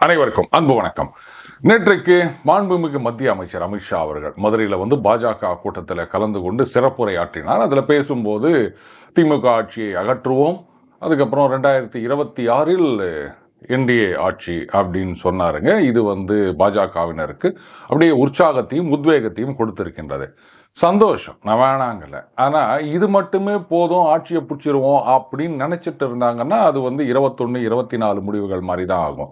அனைவருக்கும் அன்பு வணக்கம். நேற்றைக்கு மாண்புமிகு மத்திய அமைச்சர் அமித்ஷா அவர்கள் மதுரையில் பாஜக கூட்டத்தில் கலந்து கொண்டு சிறப்புரை ஆற்றினார். அதில் பேசும்போது திமுக ஆட்சியை அகற்றுவோம், அதுக்கப்புறம் 2026 என்டிஏ ஆட்சி அப்படின்னு சொன்னாருங்க. இது பாஜகவினருக்கு அப்படியே உற்சாகத்தையும் உத்வேகத்தையும் கொடுத்திருக்கின்றது. சந்தோஷம், நான் வேணாங்கல. ஆனால் இது மட்டுமே போதும், ஆட்சியை பிடிச்சிருவோம் அப்படின்னு நினச்சிட்டு இருந்தாங்கன்னா அது 21, 24 முடிவுகள் மாதிரி தான் ஆகும்.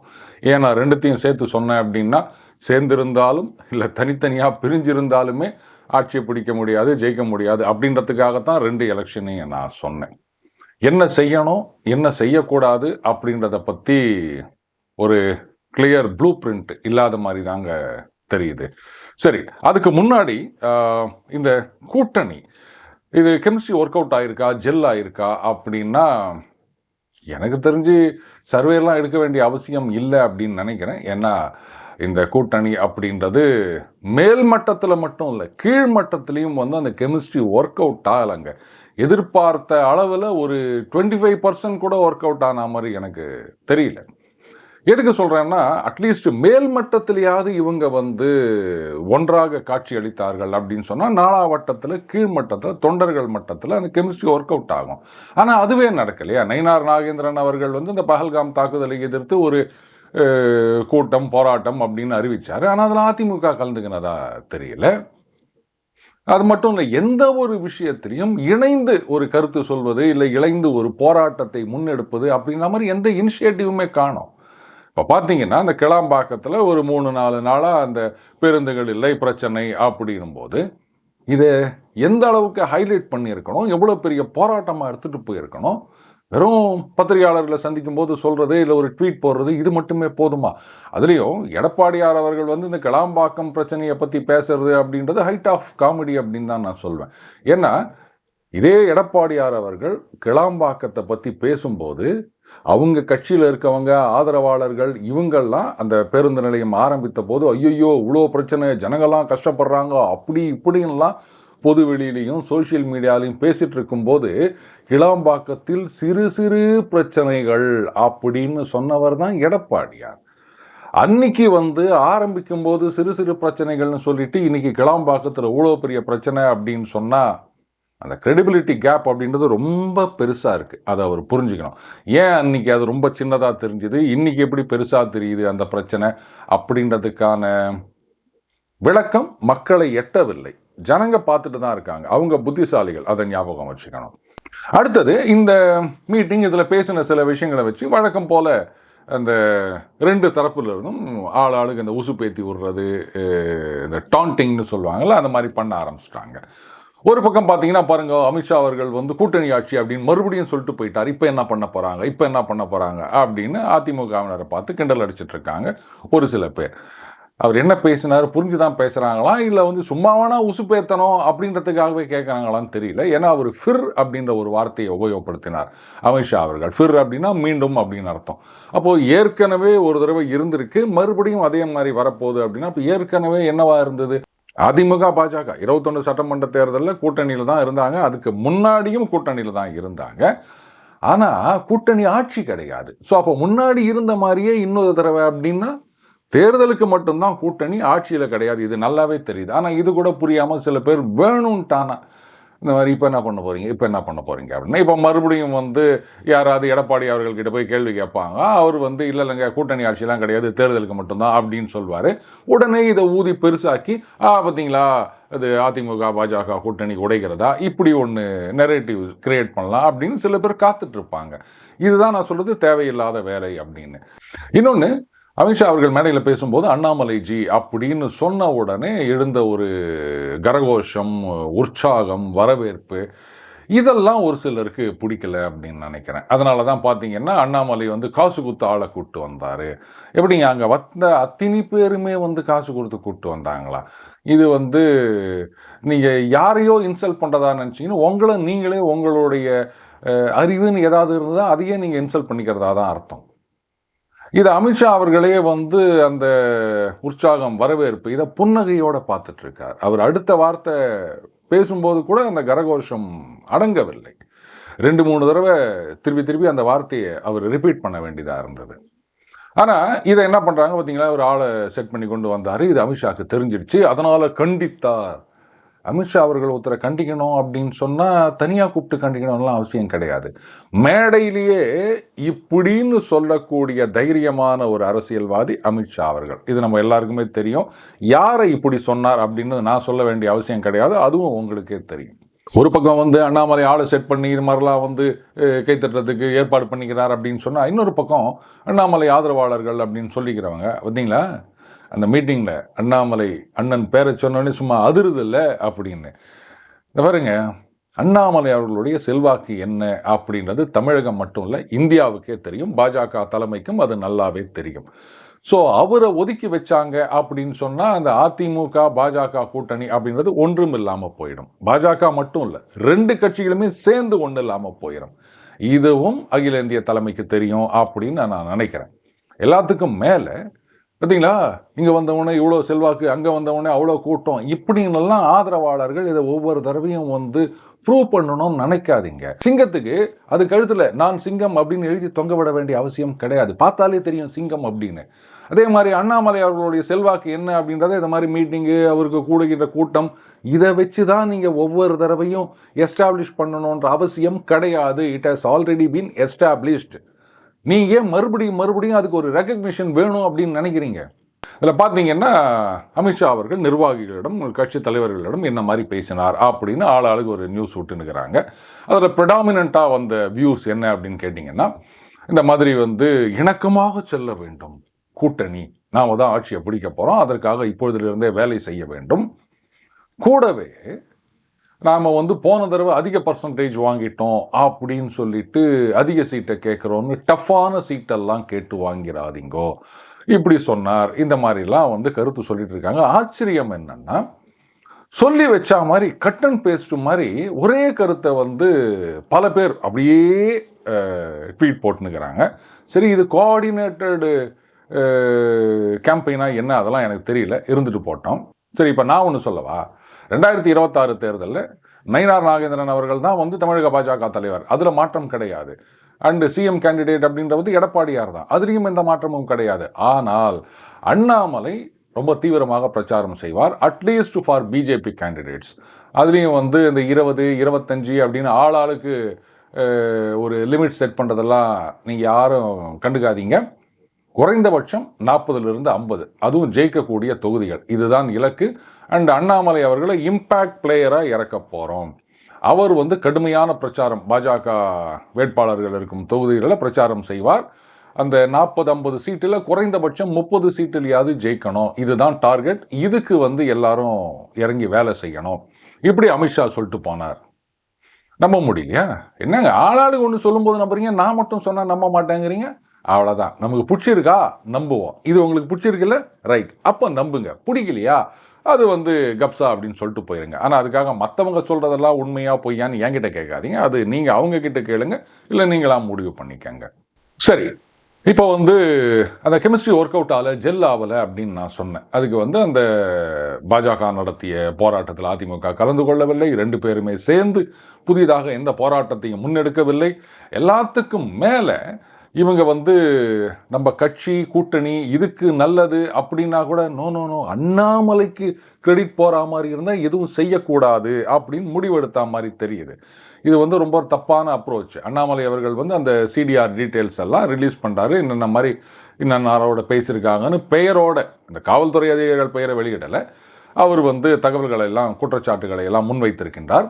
ஏன்னா ரெண்டுத்தையும் சேர்த்து சொன்னேன் அப்படின்னா, சேர்ந்திருந்தாலும் இல்லை தனித்தனியாக பிரிஞ்சிருந்தாலுமே ஆட்சியை பிடிக்க முடியாது, ஜெயிக்க முடியாது. அப்படின்றதுக்காகத்தான் 2 எலெக்ஷனையும் நான் சொன்னேன். என்ன செய்யணும், என்ன செய்யக்கூடாது அப்படின்றத பற்றி ஒரு கிளியர் ப்ளூ பிரிண்ட் இல்லாத மாதிரி தாங்க தெரியுது. சரி, அதுக்கு முன்னாடி இந்த கூட்டணி இது கெமிஸ்ட்ரி ஒர்க் அவுட் ஆயிருக்கா, ஜெல் ஆயிருக்கா அப்படின்னா எனக்கு தெரிஞ்சு சர்வேலாம் எடுக்க வேண்டிய அவசியம் இல்லை அப்படின்னு நினைக்கிறேன். ஏன்னா இந்த கூட்டணி அப்படின்றது மேல் மட்டத்தில் மட்டும் இல்லை, கீழ்மட்டத்திலையும் அந்த கெமிஸ்ட்ரி ஒர்க் அவுட் ஆகலைங்க. எதிர்பார்த்த அளவில் ஒரு 25% கூட ஒர்க் அவுட் ஆன மாதிரி எனக்கு தெரியல. எதுக்கு சொல்கிறேன்னா, அட்லீஸ்ட் மேல் மட்டத்திலேயாவது இவங்க ஒன்றாக காட்சி அளித்தார்கள் அப்படின்னு சொன்னால், நாலாவட்டத்தில் கீழ்மட்டத்தில் தொண்டர்கள் மட்டத்தில் அந்த கெமிஸ்ட்ரி ஒர்க் அவுட் ஆகும். ஆனால் அதுவே நடக்கலையா? நயினார் நாகேந்திரன் அவர்கள் இந்த பஹல்காம் தாக்குதலை எதிர்த்து ஒரு கூட்டம், போராட்டம் அப்படின்னு அறிவித்தார். ஆனால் அதில் அதிமுக கலந்துக்கினதா தெரியல. அது மட்டும் இல்லை, எந்த ஒரு விஷயத்திலையும் இணைந்து ஒரு கருத்து சொல்வது இல்லை இணைந்து ஒரு போராட்டத்தை முன்னெடுப்பது அப்படின்ற மாதிரி எந்த இனிஷியேட்டிவுமே காணோம். இப்போ பார்த்தீங்கன்னா அந்த கிளாம்பாக்கத்தில் ஒரு 3-4 நாளாக அந்த பேருந்துகள் இல்லை பிரச்சனை அப்படின்னும் போது இதை எந்த அளவுக்கு ஹைலைட் பண்ணியிருக்கணும், எவ்வளோ பெரிய போராட்டமாக எடுத்துகிட்டு போயிருக்கணும். வெறும் பத்திரிகையாளர்களை சந்திக்கும் போது சொல்கிறது இல்லை ஒரு ட்வீட் போடுறது இது மட்டுமே போதுமா? அதுலேயும் எடப்பாடியார் அவர்கள் இந்த கிளாம்பாக்கம் பிரச்சனையை பற்றி பேசுறது அப்படின்றது ஹைட் ஆஃப் காமெடி அப்படின்னு தான் நான் சொல்வேன். ஏன்னா இதே எடப்பாடியார் அவர்கள் கிளாம்பாக்கத்தை பற்றி பேசும்போது அவங்க கட்சியில் இருக்கவங்க, ஆதரவாளர்கள் இவங்கள்லாம் அந்த பேருந்து நிலையம் ஆரம்பித்த போது ஐயோ இவ்வளோ பிரச்சனை, ஜனங்கள்லாம் கஷ்டப்படுறாங்க அப்படி இப்படின்லாம் பொது வெளியிலையும் சோசியல் மீடியாலையும் பேசிகிட்டு இருக்கும்போது கிளாம்பாக்கத்தில் சிறு சிறு பிரச்சனைகள் அப்படின்னு சொன்னவர் தான் எடப்பாடியார். அன்னைக்கு ஆரம்பிக்கும் போது சிறு சிறு பிரச்சனைகள்னு சொல்லிட்டு இன்னைக்கு கிளாம்பாக்கத்தில் இவ்வளோ பெரிய பிரச்சனை அப்படின்னு சொன்னால் அந்த கிரெடிபிலிட்டி கேப் அப்படின்றது ரொம்ப பெருசாக இருக்குது. அதை அவர் புரிஞ்சுக்கணும். ஏன் அன்றைக்கி அது ரொம்ப சின்னதாக தெரிஞ்சுது, இன்றைக்கி எப்படி பெருசாக தெரியுது அந்த பிரச்சனை அப்படின்றதுக்கான விளக்கம் மக்களை எட்டவில்லை. ஜனங்க பார்த்துட்டு தான் இருக்காங்க, அவங்க புத்திசாலிகள், அதை ஞாபகம் வச்சுக்கணும். அடுத்தது இந்த மீட்டிங், இதில் பேசின சில விஷயங்களை வச்சு வழக்கம் போல் அந்த 2 தரப்புல இருந்தும் ஆளுக்கு இந்த உசுப்பேத்தி விடுறது, இந்த டாண்டிங்னு சொல்லுவாங்கள்ல, அந்த மாதிரி பண்ண ஆரம்பிச்சிட்டாங்க. ஒரு பக்கம் பார்த்தீங்கன்னா பாருங்க, அமித்ஷா அவர்கள் கூட்டணி ஆட்சி அப்படின்னு மறுபடியும் சொல்லிட்டு போயிட்டார். இப்போ என்ன பண்ண போகிறாங்க அப்படின்னு அதிமுகவினரை பார்த்து கிண்டல் அடிச்சிட்டு இருக்காங்க ஒரு சில பேர். அவர் என்ன பேசினார் புரிஞ்சுதான் பேசுகிறாங்களா இல்லை சும்மாவானா உசுப்பேத்தணும் அப்படின்றதுக்காகவே கேட்குறாங்களான்னு தெரியல. ஏன்னா அவர் ஃபிர் அப்படின்ற ஒரு வார்த்தையை உபயோகப்படுத்தினார் அமித்ஷா அவர்கள். ஃபிர் அப்படின்னா மீண்டும் அப்படின்னு அர்த்தம். அப்போது ஏற்கனவே ஒரு தடவை இருந்திருக்கு, மறுபடியும் அதே மாதிரி வரப்போகுது அப்படின்னா இப்போ ஏற்கனவே என்னவா இருந்தது? அதிமுக பாஜக 21 சட்டமன்ற தேர்தலில் கூட்டணியில் தான் இருந்தாங்க, அதுக்கு முன்னாடியும் கூட்டணியில் தான் இருந்தாங்க. ஆனால் கூட்டணி ஆட்சி கிடையாது. ஸோ அப்போ முன்னாடி இருந்த மாதிரியே இன்னொரு தடவை அப்படின்னா தேர்தலுக்கு மட்டும்தான் கூட்டணி, ஆட்சியில் கிடையாது. இது நல்லாவே தெரியுது. ஆனால் இது கூட புரியாமல் சில பேர் வேணும்ட்டானா இந்த மாதிரி இப்போ என்ன பண்ண போகிறீங்க அப்படின்னா இப்போ மறுபடியும் யாராவது எடப்பாடி அவர்கள்கிட்ட போய் கேள்வி கேட்பாங்க. அவர் இல்லைங்க கூட்டணி ஆட்சியெல்லாம் கிடையாது, தேர்தலுக்கு மட்டும்தான் அப்படின்னு சொல்வார். உடனே இதை ஊதி பெருசாக்கி பார்த்தீங்களா அது அதிமுக பாஜக கூட்டணி உடைகிறதா, இப்படி ஒன்று நெரேட்டிவ் கிரியேட் பண்ணலாம் அப்படின்னு சில பேர் காத்துட்ருப்பாங்க. இதுதான் நான் சொல்கிறது தேவையில்லாத வேலை அப்படின்னு. இன்னொன்று, அமித்ஷா அவர்கள் மேடையில் பேசும்போது அண்ணாமலைஜி அப்படின்னு சொன்ன உடனே எழுந்த ஒரு கரகோஷம், உற்சாகம், வரவேற்பு, இதெல்லாம் ஒரு சிலருக்கு பிடிக்கல அப்படின்னு நினைக்கிறேன். அதனால தான் பார்த்தீங்கன்னா அண்ணாமலை காசு கொடுத்து ஆளை கூப்பிட்டு வந்தார். எப்படிங்க அங்கே அத்தனை பேருமே காசு கொடுத்து கூப்பிட்டு வந்தாங்களா? இது நீங்கள் யாரையோ இன்சல்ட் பண்ணுறதா நினச்சிங்கன்னா உங்களை நீங்களே உங்களுடைய அறிவுன்னு ஏதாவது இருந்தால் அதையே நீங்கள் இன்சல்ட் பண்ணிக்கிறதா தான் அர்த்தம். இது அமித்ஷா அவர்களே அந்த உற்சாகம், வரவேற்பு இதை புன்னகையோடு பார்த்துட்டு இருக்கார். அவர் அடுத்த வார்த்தை பேசும்போது கூட அந்த கரகோஷம் அடங்கவில்லை. 2-3 தடவை திருப்பி அந்த வார்த்தையை அவர் ரிப்பீட் பண்ண வேண்டியதாக இருந்தது. ஆனால் இதை என்ன பண்ணுறாங்க பார்த்தீங்களா, ஒரு ஆளை செட் பண்ணி கொண்டு வந்தார். இது அமித்ஷாவுக்கு தெரிஞ்சிடுச்சு. அதனால் கண்டித்தார். அமித்ஷா அவர்கள் ஒருத்தரை கண்டிக்கணும் அப்படின்னு சொன்னால் தனியாக கூப்பிட்டு கண்டிக்கணும்லாம் அவசியம் கிடையாது. மேடையிலேயே இப்படின்னு சொல்லக்கூடிய தைரியமான ஒரு அரசியல்வாதி அமித்ஷா அவர்கள். இது நம்ம எல்லாருக்குமே தெரியும். யாரை இப்படி சொன்னார் அப்படின்னு நான் சொல்ல வேண்டிய அவசியம் கிடையாது. அதுவும் உங்களுக்கே தெரியும். ஒரு பக்கம் வந்து அண்ணாமலை ஆளை செட் பண்ணி இது மாதிரிலாம் கைத்தட்டுறதுக்கு ஏற்பாடு பண்ணிக்கிறார் அப்படின்னு சொன்னால், இன்னொரு பக்கம் அண்ணாமலை ஆதரவாளர்கள் அப்படின்னு சொல்லிக்கிறவங்க பார்த்தீங்களா, அந்த மீட்டிங்கில் அண்ணாமலை அண்ணன் பேரை சொன்னோடனே சும்மா அதிருது இல்லை அப்படின்னு. இந்த பாருங்க, அண்ணாமலை அவர்களுடைய செல்வாக்கு என்ன அப்படின்றது தமிழகம் மட்டும் இல்லை, இந்தியாவுக்கே தெரியும். பாஜக தலைமைக்கும் அது நல்லாவே தெரியும். ஸோ அவரை ஒதுக்கி வச்சாங்க அப்படின்னு சொன்னால் அந்த அதிமுக பாஜக கூட்டணி அப்படின்றது ஒன்றும் இல்லாமல் போயிடும். பாஜக மட்டும் இல்லை, 2 கட்சிகளுமே சேர்ந்து ஒன்றும் இல்லாமல் போயிடும். இதுவும் அகில இந்திய தலைமைக்கு தெரியும் அப்படின்னு நான் நினைக்கிறேன். எல்லாத்துக்கும் மேலே பார்த்தீங்களா, இங்கே வந்தவொடனே இவ்வளோ செல்வாக்கு, அங்கே வந்தவொடனே அவ்வளோ கூட்டம், இப்படின்னெல்லாம் ஆதரவாளர்கள் இதை ஒவ்வொரு தடவையும் ப்ரூவ் பண்ணணும்னு நினைக்காதீங்க. சிங்கத்துக்கு அது கழுத்தில் நான் சிங்கம் அப்படின்னு எழுதி தொங்க விட வேண்டிய அவசியம் கிடையாது. பார்த்தாலே தெரியும் சிங்கம் அப்படின்னு. அதே மாதிரி அண்ணாமலை அவர்களுடைய செல்வாக்கு என்ன அப்படின்றத இந்த மாதிரி மீட்டிங்கு, அவருக்கு கூடுகின்ற கூட்டம், இதை வச்சு தான் நீங்கள் ஒவ்வொரு தடவையும் எஸ்டாப்ளிஷ் பண்ணணுன்ற அவசியம் கிடையாது. It has already been established. நீங்கள் மறுபடியும் அதுக்கு ஒரு ரெகக்னிஷன் வேணும் அப்படின்னு நினைக்கிறீங்க. இதில் பார்த்தீங்கன்னா அமித்ஷா அவர்கள் நிர்வாகிகளிடம், கட்சி தலைவர்களிடம் என்ன மாதிரி பேசினார் அப்படின்னு ஆளாளுக்கு ஒரு நியூஸ் விட்டுனுக்கிறாங்க. அதில் ப்ரெடாமினண்ட்டாக வந்த வியூஸ் என்ன அப்படின்னு கேட்டிங்கன்னா, இந்த மாதிரி இணக்கமாக செல்ல வேண்டும் கூட்டணி, நாம் தான் ஆட்சியை பிடிக்க போகிறோம், அதற்காக இப்பொழுதிலிருந்தே வேலை செய்ய வேண்டும், கூடவே நாம் போன தடவை அதிக பர்சன்டேஜ் வாங்கிட்டோம் அப்படின்னு சொல்லிட்டு அதிக சீட்டை கேட்குறோன்னு டஃப்பான சீட்டெல்லாம் கேட்டு வாங்கிறாதீங்கோ இப்படி சொன்னார். இந்த மாதிரிலாம் கருத்து சொல்லிட்டு இருக்காங்க. ஆச்சரியம் என்னன்னா, சொல்லி வச்சா மாதிரி கட் அண்ட் பேஸ்ட் மாதிரி ஒரே கருத்தை பல பேர் அப்படியே ட்வீட் போட்டுனுக்கிறாங்க. சரி, இது கோஆர்டினேட்டடு கேம்பெயினா என்ன அதெல்லாம் எனக்கு தெரியல, இருந்துட்டு போட்டோம். சரி, இப்போ நான் ஒன்று சொல்லவா, 2026 தேர்தலில் நயினார் நாகேந்திரன் அவர்கள் தான் தமிழக பாஜக தலைவர், அதில் மாற்றம் கிடையாது. அண்டு சிஎம் கேண்டிடேட் அப்படின்றது எடப்பாடியார் தான், அதுலேயும் எந்த மாற்றமும் கிடையாது. ஆனால் அண்ணாமலை ரொம்ப தீவிரமாக பிரச்சாரம் செய்வார், அட்லீஸ்ட் ஃபார் பிஜேபி கேண்டிடேட்ஸ். அதுலேயும் இந்த 20, 25 அப்படின்னு ஆளாளுக்கு ஒரு லிமிட் செட் பண்ணுறதெல்லாம் நீங்கள் யாரும் கண்டுக்காதீங்க. குறைந்தபட்சம் 40லிருந்து 50, அதுவும் ஜெயிக்கக்கூடிய தொகுதிகள், இதுதான் இலக்கு. அண்ட் அண்ணாமலை அவர்களை இம்பேக்ட் பிளேயராக இறக்க போகிறோம். அவர் கடுமையான பிரச்சாரம், பாஜக வேட்பாளர்கள் இருக்கும் தொகுதிகளில் பிரச்சாரம் செய்வார். அந்த 40-50 சீட்டில் குறைந்தபட்சம் 30 சீட்டிலையாவது ஜெயிக்கணும், இதுதான் டார்கெட். இதுக்கு எல்லாரும் இறங்கி வேலை செய்யணும், இப்படி அமித்ஷா சொல்லிட்டு போனார். நம்ப முடியலையா? என்னங்க ஆளாளுக்கு ஒன்று சொல்லும்போது நம்புறீங்க, நான் மட்டும் சொன்னால் நம்ப மாட்டேங்கிறீங்க. அவ்வளோதான். நமக்கு பிடிச்சிருக்கா நம்புவோம், இது உங்களுக்கு பிடிச்சிருக்குல்ல, ரைட், அப்போ நம்புங்க. பிடிக்கலையா அது கப்ஸா அப்படின்னு சொல்லிட்டு போயிருங்க. ஆனால் அதுக்காக மற்றவங்க சொல்கிறதெல்லாம் உண்மையாக பொய்யான்னு என்கிட்ட கேட்காதீங்க, அது நீங்கள் அவங்க கிட்ட கேளுங்க, இல்லை நீங்களாம் முடிவு பண்ணிக்கங்க. சரி, இப்போ அந்த கெமிஸ்ட்ரி ஒர்க் அவுட் ஆகலை, ஜெல் ஆகலை அப்படின்னு நான் சொன்னேன். அதுக்கு அந்த பாஜக நடத்திய போராட்டத்தில் அதிமுக கலந்து கொள்ளவில்லை. 2 பேருமே சேர்ந்து புதிதாக எந்த போராட்டத்தையும் முன்னெடுக்கவில்லை. எல்லாத்துக்கும் மேலே இவங்க நம்ம கட்சி கூட்டணி இதுக்கு நல்லது அப்படின்னா கூட நோ அண்ணாமலைக்கு கிரெடிட் போகிற மாதிரி இருந்தால் எதுவும் செய்யக்கூடாது அப்படின்னு முடிவெடுத்த மாதிரி தெரியுது. இது ரொம்ப தப்பான அப்ரோச். அண்ணாமலை அவர்கள் அந்த சிடிஆர் டீட்டெயில்ஸ் எல்லாம் ரிலீஸ் பண்ணுறாரு, என்னென்ன மாதிரி இன்னொரு பேசியிருக்காங்கன்னு பெயரோட, இந்த காவல்துறை அதிகாரிகள் பெயரை வெளியிடலை, அவர் தகவல்களை எல்லாம், குற்றச்சாட்டுகளை எல்லாம் முன்வைத்திருக்கின்றார்.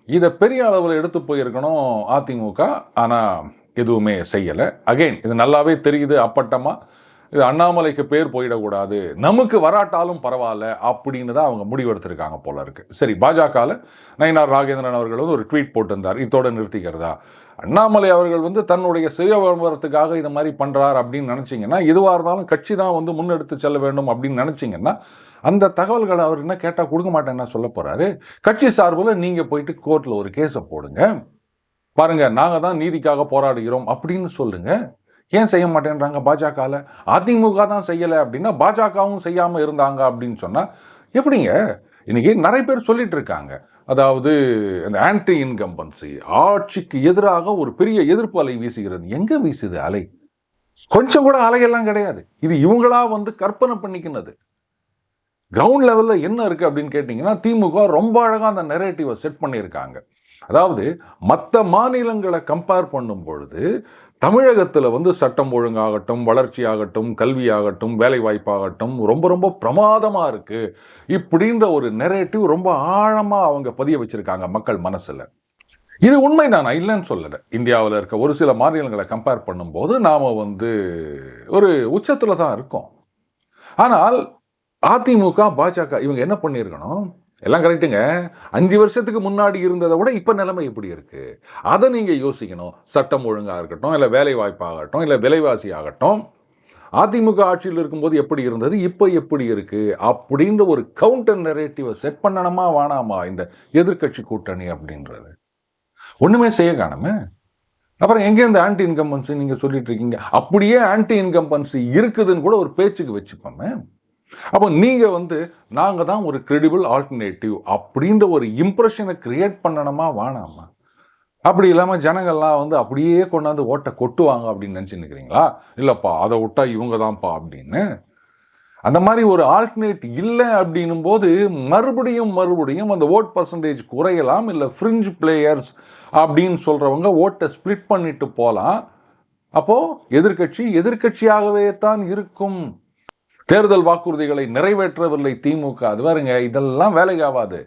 இதை பெரிய அளவில் எடுத்து போயிருக்கணும் அதிமுக, ஆனால் எதுவுமே செய்யலை. அகெயின் இது நல்லாவே தெரியுது அப்பட்டமாக, இது அண்ணாமலைக்கு பேர் போயிடக்கூடாது, நமக்கு வராட்டாலும் பரவாயில்ல அப்படின்னு தான் அவங்க முடிவெடுத்திருக்காங்க போல இருக்கு. சரி, பாஜகவில் நயினார் நாகேந்திரன் அவர்கள் ஒரு ட்வீட் போட்டிருந்தார், இதோட நிறுத்திக்கிறதா? அண்ணாமலை அவர்கள் தன்னுடைய சுய விளம்பரத்துக்காக இதை மாதிரி பண்ணுறார் அப்படின்னு நினச்சிங்கன்னா, எதுவாக இருந்தாலும் கட்சி தான் முன்னெடுத்து செல்ல வேண்டும் அப்படின்னு நினச்சிங்கன்னா, அந்த தகவல்களை அவர் என்ன கேட்டால் கொடுக்க மாட்டேன்னா சொல்ல போகிறாரு. கட்சி சார்பில் நீங்கள் போயிட்டு கோர்ட்டில் ஒரு கேஸை போடுங்க, பாருங்க நாங்கள் தான் நீதிக்காக போராடுகிறோம் அப்படின்னு சொல்லுங்க. ஏன் செய்ய மாட்டேன்றாங்க பாஜகவில்? அதிமுக தான் செய்யலை அப்படின்னா பாஜகவும் செய்யாமல் இருந்தாங்க அப்படின்னு சொன்னால் எப்படிங்க? இன்னைக்கு நிறைய பேர் சொல்லிட்டு இருக்காங்க, அதாவது அந்த ஆன்டி இன்கம்பன்சி, ஆட்சிக்கு எதிராக ஒரு பெரிய எதிர்ப்பு அலை வீசுகிறது. எங்க வீசுது அலை? கொஞ்சம் கூட அலையெல்லாம் கிடையாது. இது இவங்களா வந்து கற்பனை பண்ணிக்கினது. கிரவுண்ட் லெவல்ல என்ன இருக்கு அப்படின்னு கேட்டீங்கன்னா, திமுக ரொம்ப அழகா அந்த நெரேட்டிவை செட் பண்ணியிருக்காங்க. அதாவது மற்ற மாநிலங்களை கம்பேர் பண்ணும் பொழுது தமிழகத்தில் வந்து சட்டம் ஒழுங்காகட்டும், வளர்ச்சி ஆகட்டும், கல்வி ஆகட்டும், வேலை வாய்ப்பாகட்டும் ரொம்ப ரொம்ப பிரமாதமாக இருக்கு இப்படின்ற ஒரு நெரேட்டிவ் ரொம்ப ஆழமாக அவங்க பதிய வச்சிருக்காங்க மக்கள் மனசுல. இது உண்மைதான், நான் இல்லைன்னு சொல்லலை. இந்தியாவில் இருக்க ஒரு சில மாநிலங்களை கம்பேர் பண்ணும்போது நாம வந்து ஒரு உச்சத்தில் தான் இருக்கோம். ஆனால் அதிமுக, பாஜக இவங்க என்ன பண்ணியிருக்கணும்? எல்லாம் கரெக்டுங்க. 5 வருஷத்துக்கு முன்னாடி இருந்ததை விட இப்ப நிலைமை எப்படி இருக்கு அதை நீங்க யோசிக்கணும். சட்டம் ஒழுங்கா இருக்கட்டும், இல்ல வேலை வாய்ப்பாகட்டும், இல்ல விலைவாசி ஆகட்டும், அதிமுக ஆட்சியில் இருக்கும்போது எப்படி இருந்தது, இப்ப எப்படி இருக்கு அப்படின்ற ஒரு கவுண்டர் நெரேட்டிவ் செட் பண்ணணுமா வேணாமா இந்த எதிர்கட்சி கூட்டணி அப்படின்றது? ஒண்ணுமே செய்ய காணுமே. அப்புறம் எங்க இந்த ஆன்டி இன்கம்பன்சி நீங்க சொல்லிட்டு இருக்கீங்க? அப்படியே ஆன்டி இன்கம்பன்சி இருக்குதுன்னு கூட ஒரு பேச்சுக்கு வச்சுப்போமே. அப்போ நீங்க வந்து நாங்க தான் ஒரு கிரெடிபிள் ஆல்டர்னேட்டிவ் அப்படின்ற ஒரு இம்ப்ரெஷனை கிரியேட் பண்ணணுமா வேணாமா? அப்படி இல்லாம ஜனங்கள்லாம் வந்து அப்படியே கொண்டாந்து ஓட்டை கொட்டுவாங்க அப்படின்னு நினைச்சுருக்கிறீங்களா? இல்லப்பா அதை விட்டா இவங்க தான்ப்பா அப்படின்னு. அந்த மாதிரி ஒரு ஆல்டர்னேட் இல்லை அப்படின்னும் போது மறுபடியும் அந்த ஓட் பர்சன்டேஜ் குறையலாம், இல்லை ஃப்ரிஞ்ச் பிளேயர்ஸ் அப்படின்னு சொல்றவங்க ஓட்டை ஸ்பிளிட் பண்ணிட்டு போகலாம். அப்போ எதிர்கட்சியாகவே தான் இருக்கும். தேர்தல் வாக்குறுதிகளை நிறைவேற்றவில்லை திமுக. அது பாருங்க, இதெல்லாம் வேலைக்காவாது.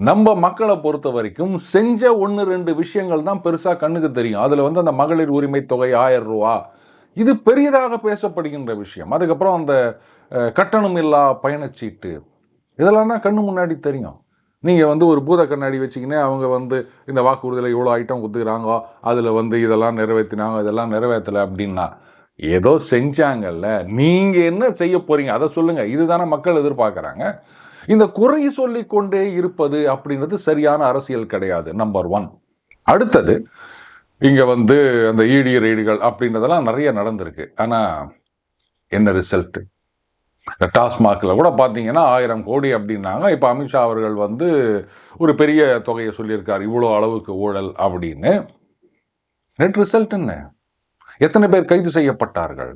நம்ம மக்களை பொறுத்த வரைக்கும் செஞ்ச 1-2 விஷயங்கள் தான் பெருசா கண்ணுக்கு தெரியும். அதுல வந்து அந்த மகளிர் உரிமை தொகை 1000 ரூபா, இது பெரியதாக பேசப்படுகின்ற விஷயம். அதுக்கப்புறம் அந்த கட்டணம் இல்லா பயணச்சீட்டு, இதெல்லாம் தான் கண்ணு முன்னாடி தெரியும். நீங்க வந்து ஒரு பூத கண்ணாடி வச்சுக்கினே அவங்க வந்து இந்த வாக்குறுதியில் இவ்வளோ ஐட்டம் கொடுத்துக்கிறாங்க, அதுல வந்து இதெல்லாம் நிறைவேற்றினாங்க, இதெல்லாம் நிறைவேற்றலை அப்படின்னா ஏதோ செஞ்சாங்கல்ல, நீங்க என்ன செய்ய போறீங்க அதை சொல்லுங்க. இதுதானே மக்கள் எதிர்பார்க்கறாங்க. இந்த குறை சொல்லி கொண்டே இருப்பது அப்படின்றது சரியான அரசியல் கிடையாது. நம்பர் 1. அடுத்தது, இங்க வந்து அந்த இடி ரெய்டுகள் அப்படின்றதெல்லாம் நிறைய நடந்திருக்கு. ஆனா என்ன ரிசல்ட்? இந்த டாஸ்மாக்ல கூட பார்த்தீங்கன்னா 1000 கோடி அப்படின்னாங்க. இப்போ அமித்ஷா அவர்கள் வந்து ஒரு பெரிய தொகையை சொல்லியிருக்காரு, இவ்வளோ அளவுக்கு ஊழல் அப்படின்னு. நெட் ரிசல்ட் என்ன? எத்தனை பேர் கைது செய்யப்பட்டார்கள்?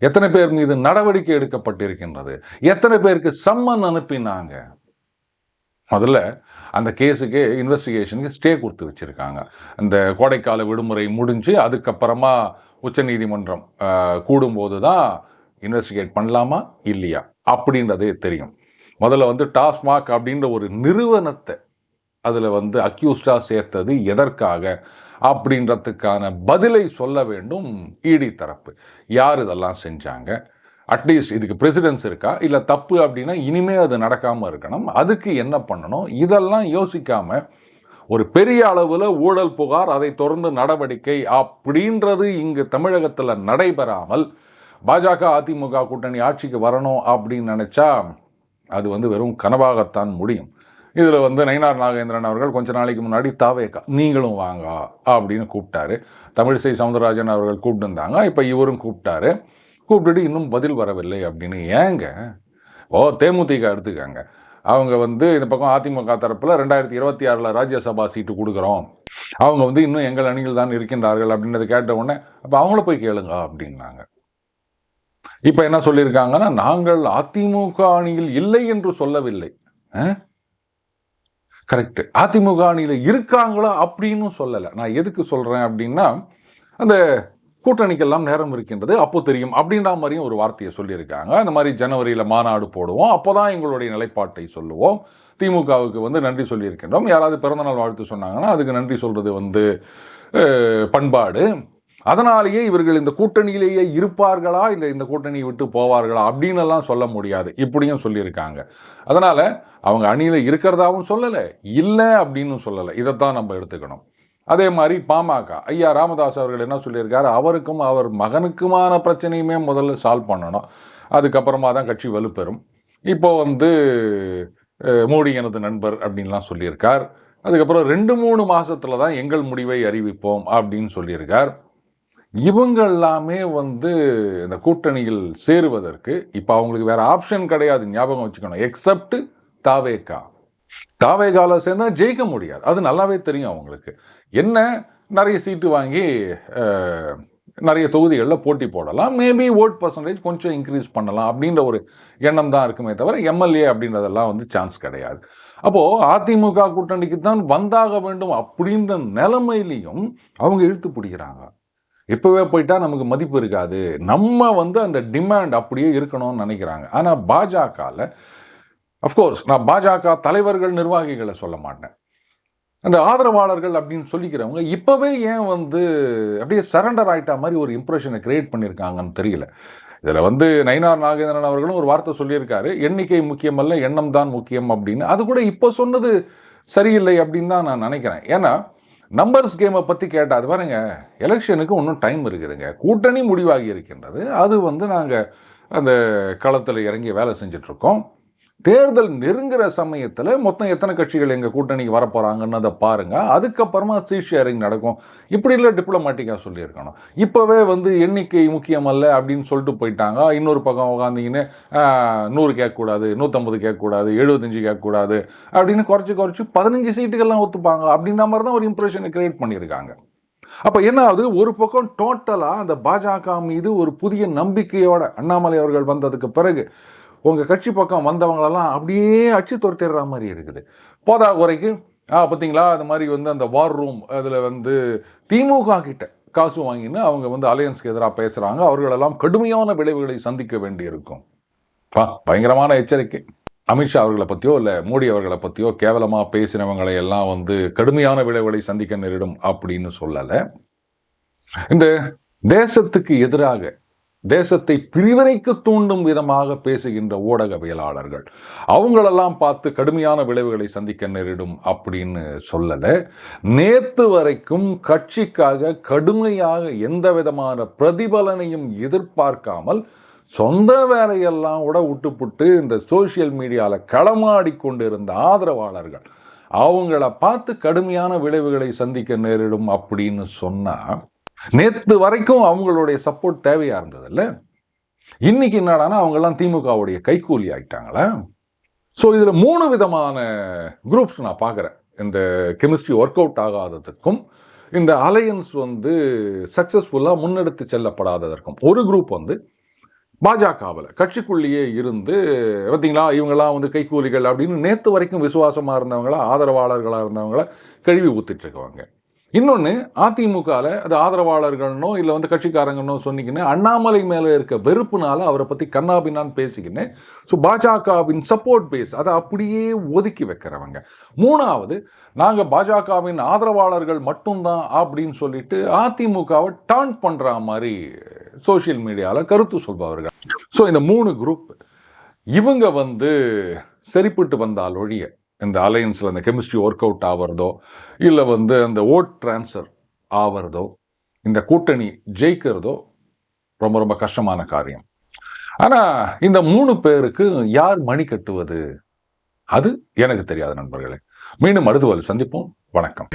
எத்தனை பேர் மீது நடவடிக்கை எடுக்கப்பட்டிருக்கின்றது? எத்தனை பேருக்கு சம்மன் அனுப்பினாங்க? முதல்ல அந்த கேஸுக்கு இன்வெஸ்டிகேஷனுக்கு ஸ்டே கொடுத்து வச்சிருக்காங்க. அந்த கோடைக்கால விடுமுறை முடிஞ்சு அதுக்கப்புறமா உச்சநீதிமன்றம் கூடும்போது தான் இன்வெஸ்டிகேட் பண்ணலாமா இல்லையா அப்படின்றதே தெரியும். முதல்ல வந்து டாஸ்மாக் அப்படின்ற ஒரு நிறுவனத்தை அதில் வந்து அக்யூஸ்டா சேர்த்தது எதற்காக அப்படின்றதுக்கான பதிலை சொல்ல வேண்டும் இடி தரப்பு. யார் இதெல்லாம் செஞ்சாங்க? அட்லீஸ்ட் இதுக்கு பிரசிடென்ஸ் இருக்கா? இல்லை தப்பு அப்படின்னா இனிமே அது நடக்காமல் இருக்கணும், அதுக்கு என்ன பண்ணணும்? இதெல்லாம் யோசிக்காம ஒரு பெரிய அளவில் ஊழல் புகார், அதை தொடர்ந்து நடவடிக்கை அப்படின்றது இங்கு தமிழகத்தில் நடைபெறாமல் பாஜக அதிமுக கூட்டணி ஆட்சிக்கு வரணும் அப்படின்னு நினைச்சா அது வந்து வெறும் கனவாகத்தான் முடியும். இதில் வந்து நயினார் நாகேந்திரன் அவர்கள் கொஞ்ச நாளைக்கு முன்னாடி தாவேக்கா நீங்களும் வாங்க அப்படின்னு கூப்பிட்டாரு. தமிழிசை சவுந்தரராஜன் அவர்கள் கூப்பிட்டுருந்தாங்க, இப்போ இவரும் கூப்பிட்டாரு. கூப்பிட்டுட்டு இன்னும் பதில் வரவில்லை அப்படின்னு. ஏங்க தேமுதிக எடுத்துக்காங்க, அவங்க வந்து இந்த பக்கம் அதிமுக தரப்பில் 2026 ராஜ்யசபா சீட்டு கொடுக்குறோம், அவங்க வந்து இன்னும் எங்கள் அணியில் தான் இருக்கின்றார்கள் அப்படின்றத கேட்ட உடனே அப்போ அவங்கள போய் கேளுங்க அப்படின்னாங்க. இப்போ என்ன சொல்லியிருக்காங்கன்னா, நாங்கள் அதிமுக அணியில் இல்லை என்று சொல்லவில்லை. கரெக்ட், அதிமுக அணியில் இருக்காங்களா அப்படின்னு சொல்லலை. நான் எதுக்கு சொல்கிறேன் அப்படின்னா, அந்த கூட்டணிக்கெல்லாம் நேரம் இருக்கின்றது, அப்போ தெரியும் அப்படின்ற மாதிரியும் ஒரு வார்த்தையை சொல்லியிருக்காங்க. அந்த மாதிரி ஜனவரியில் மாநாடு போடுவோம், அப்போ தான் எங்களுடைய நிலைப்பாட்டை சொல்லுவோம், திமுகவுக்கு வந்து நன்றி சொல்லியிருக்கின்றோம். யாராவது பிறந்தநாள் வாழ்த்து சொன்னாங்கன்னா அதுக்கு நன்றி சொல்கிறது வந்து பண்பாடு. அதனாலேயே இவர்கள் இந்த கூட்டணியிலேயே இருப்பார்களா இல்லை இந்த கூட்டணியை விட்டு போவார்களா அப்படின்னு எல்லாம் சொல்ல முடியாது, இப்படியும் சொல்லியிருக்காங்க. அதனால அவங்க அணியில் இருக்கிறதாவும் சொல்லலை, இல்லை அப்படின்னு சொல்லலை. இதைத்தான் நம்ம எடுத்துக்கணும். அதே மாதிரி பாமக ஐயா ராமதாஸ் அவர்கள் என்ன சொல்லியிருக்காரு, அவருக்கும் அவர் மகனுக்குமான பிரச்சனையுமே முதல்ல சால்வ் பண்ணணும், அதுக்கப்புறமா தான் கட்சி வலுப்பெறும். இப்போ வந்து மோடி எனது நண்பர் அப்படின்லாம் சொல்லியிருக்கார். அதுக்கப்புறம் 2-3 மாசத்துல தான் எங்கள் முடிவை அறிவிப்போம் அப்படின்னு சொல்லியிருக்கார். இவங்க எல்லாமே வந்து இந்த கூட்டணியில் சேருவதற்கு இப்போ அவங்களுக்கு வேற ஆப்ஷன் கிடையாது, ஞாபகம் வச்சுக்கணும், எக்ஸப்ட் தாவேகா. தாவேகால சேர்ந்தா ஜெயிக்க முடியாது, அது நல்லாவே தெரியும் அவங்களுக்கு. என்ன நிறைய சீட்டு வாங்கி நிறைய தொகுதிகளில் போட்டி போடலாம், மேபி ஓட் பர்சன்டேஜ் கொஞ்சம் இன்க்ரீஸ் பண்ணலாம் அப்படின்ற ஒரு எண்ணம் தான் இருக்குமே தவிர எம்எல்ஏ அப்படின்றதெல்லாம் வந்து சான்ஸ் கிடையாது. அப்போது அதிமுக கூட்டணிக்கு தான் வந்தாக வேண்டும் அப்படின்ற நிலைமையிலையும் அவங்க இழுத்து பிடிக்கிறாங்க. இப்போவே போயிட்டா நமக்கு மதிப்பு இருக்காது, நம்ம வந்து அந்த டிமாண்ட் அப்படியே இருக்கணும்னு நினைக்கிறாங்க. ஆனால் பாஜகவில் அஃப்கோர்ஸ் நான் பாஜக தலைவர்கள் நிர்வாகிகளை சொல்ல மாட்டேன், அந்த ஆதரவாளர்கள் அப்படின்னு சொல்லிக்கிறவங்க இப்போவே ஏன் வந்து அப்படியே சரண்டர் ஆகிட்டா மாதிரி ஒரு இம்ப்ரெஷனை கிரியேட் பண்ணியிருக்காங்கன்னு தெரியல. இதில் வந்து நயினார் நாகேந்திரன் அவர்களும் ஒரு வார்த்தை சொல்லியிருக்காரு, எண்ணிக்கை முக்கியமல்ல எண்ணம் தான் முக்கியம் அப்படின்னு. அது கூட இப்போ சொன்னது சரியில்லை அப்படின்னு தான் நான் நினைக்கிறேன். ஏன்னா நம்பர்ஸ் கேமை பற்றி கேட்டால் அது பாருங்க, எலெக்ஷனுக்கு இன்னும் டைம் இருக்குதுங்க, கூட்டணி முடிவாகி இருக்கின்றது, அது வந்து நாங்கள் அந்த களத்தில் இறங்கி வேலை செஞ்சிட்ருக்கோம். தேர்தல் நெருங்குற சமயத்தில் மொத்தம் எத்தனை கட்சிகள் எங்கள் கூட்டணிக்கு வரப்போகிறாங்கன்னு அதை பாருங்கள், அதுக்கப்புறமா சீட் ஷேரிங் நடக்கும். இப்படி இல்லை டிப்ளமேட்டிக்காக சொல்லியிருக்கணும். இப்போவே வந்து எண்ணிக்கை முக்கியமல்ல அப்படின்னு சொல்லிட்டு போயிட்டாங்க. இன்னொரு பக்கம் உட்காந்திங்கன்னு 100 கேட்கக்கூடாது, 150 கேட்கக்கூடாது, 75 கேட்கக்கூடாது அப்படின்னு குறைச்சி 15 சீட்டுகள்லாம் ஒத்துப்பாங்க அப்படின்ற மாதிரி தான் ஒரு இம்ப்ரெஷனை கிரியேட் பண்ணியிருக்காங்க. அப்போ என்ன ஆகுது, ஒரு பக்கம் டோட்டலாக அந்த பாஜக மீது ஒரு புதிய நம்பிக்கையோட அண்ணாமலை அவர்கள் வந்ததுக்கு பிறகு உங்கள் கட்சி பக்கம் வந்தவங்களெல்லாம் அப்படியே அச்சு துரத்திடுற மாதிரி இருக்குது. போதா குறைக்கு பார்த்தீங்களா அது மாதிரி வந்து அந்த வார் ரூம் அதில் வந்து திமுக கிட்ட காசு வாங்கின்னு அவங்க வந்து அலையன்ஸ்க்கு எதிராக பேசுகிறாங்க, அவர்களெல்லாம் கடுமையான விளைவுகளை சந்திக்க வேண்டியிருக்கும். பயங்கரமான எச்சரிக்கை. அமித்ஷா அவர்களை பற்றியோ இல்லை மோடி அவர்களை பற்றியோ கேவலமாக பேசினவங்களை எல்லாம் வந்து கடுமையான விளைவுகளை சந்திக்க நேரிடும் அப்படின்னு சொல்லலை. இந்த தேசத்துக்கு எதிராக தேசத்தை பிரிவினைக்கு தூண்டும் விதமாக பேசுகின்ற ஊடகவியலாளர்கள் அவங்களெல்லாம் பார்த்து கடுமையான விளைவுகளை சந்திக்க நேரிடும் அப்படின்னு சொல்லலை. நேற்று வரைக்கும் கட்சிக்காக கடுமையாக எந்த விதமான பிரதிபலனையும் எதிர்பார்க்காமல் சொந்த வேலையெல்லாம் கூட விட்டுப்புட்டு இந்த சோசியல் மீடியாவில் களமாடி கொண்டிருந்த ஆதரவாளர்கள் அவங்கள பார்த்து கடுமையான விளைவுகளை சந்திக்க நேரிடும் அப்படின்னு சொன்னால், நேற்று வரைக்கும் அவங்களுடைய சப்போர்ட் தேவையா இருந்ததில்ல, இன்னைக்கு என்னடானா அவங்கெல்லாம் திமுகவுடைய கைக்கூலி ஆயிட்டாங்களா? ஸோ இதில் 3 விதமான குரூப்ஸ் நான் பார்க்குறேன். இந்த கெமிஸ்ட்ரி ஒர்க் அவுட் ஆகாததுக்கும் இந்த அலையன்ஸ் வந்து சக்ஸஸ்ஃபுல்லாக முன்னெடுத்து செல்லப்படாததற்கும். ஒரு குரூப் வந்து பாஜகவில் கட்சிக்குள்ளேயே இருந்து பார்த்தீங்களா இவங்கெல்லாம் வந்து கைக்கூலிகள் அப்படின்னு நேற்று வரைக்கும் விசுவாசமாக இருந்தவங்கள ஆதரவாளர்களாக இருந்தவங்கள கழுவி ஊற்றிட்டு இருக்கவங்க. இன்னொன்று அதிமுகவில் அது ஆதரவாளர்கள்னோ இல்லை வந்து கட்சிக்காரங்கன்னோ சொன்னிக்கின்னு அண்ணாமலை மேலே இருக்க வெறுப்புனால அவரை பற்றி கண்ணாபின்னான்னு பேசிக்கின்னு ஸோ பாஜகவின் சப்போர்ட் பேஸ் அதை அப்படியே ஒதுக்கி வைக்கிறவங்க. 3வது நாங்கள் பாஜகவின் ஆதரவாளர்கள் மட்டும்தான் அப்படின்னு சொல்லிட்டு அதிமுகவை டான் பண்ணுற மாதிரி சோசியல் மீடியாவில் கருத்து சொல்பவர்கள். ஸோ இந்த 3 குரூப் இவங்க வந்து சரிப்பட்டு வந்தால் ஒழிய இந்த அலையன்ஸில் அந்த கெமிஸ்ட்ரி ஒர்க் அவுட் ஆகிறதோ இல்லை வந்து அந்த ஓட் ட்ரான்ஸ்ஃபர் ஆகிறதோ இந்த கூட்டணி ஜெயிக்கிறதோ ரொம்ப ரொம்ப கஷ்டமான காரியம். ஆனால் இந்த 3 பேருக்கு யார் மணி கட்டுவது அது எனக்கு தெரியாது நண்பர்களே. மீண்டும் அடுத்த சந்திப்போம். வணக்கம்.